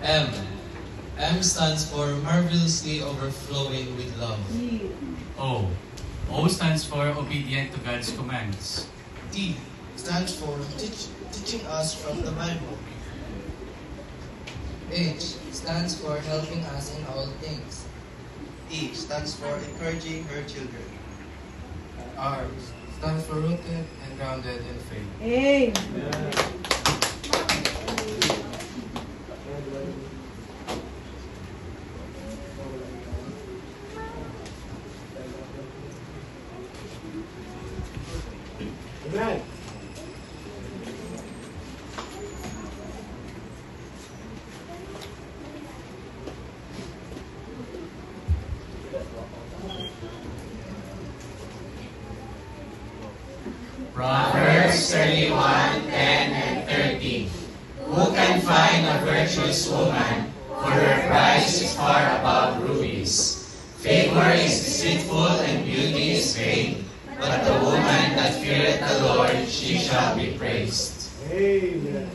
M. M stands for marvelously overflowing with love. O. O stands for obedient to God's commands. T stands for teaching us from the Bible. H stands for helping us in all things. E stands for encouraging her children. R stands for rooted and grounded in faith. Amen. Amen. Proverbs 31, 10 and 13. Who can find a virtuous woman? For her price is far above rubies. Favor is deceitful and beauty is vain, but the woman that feareth the Lord, she shall be praised. Amen.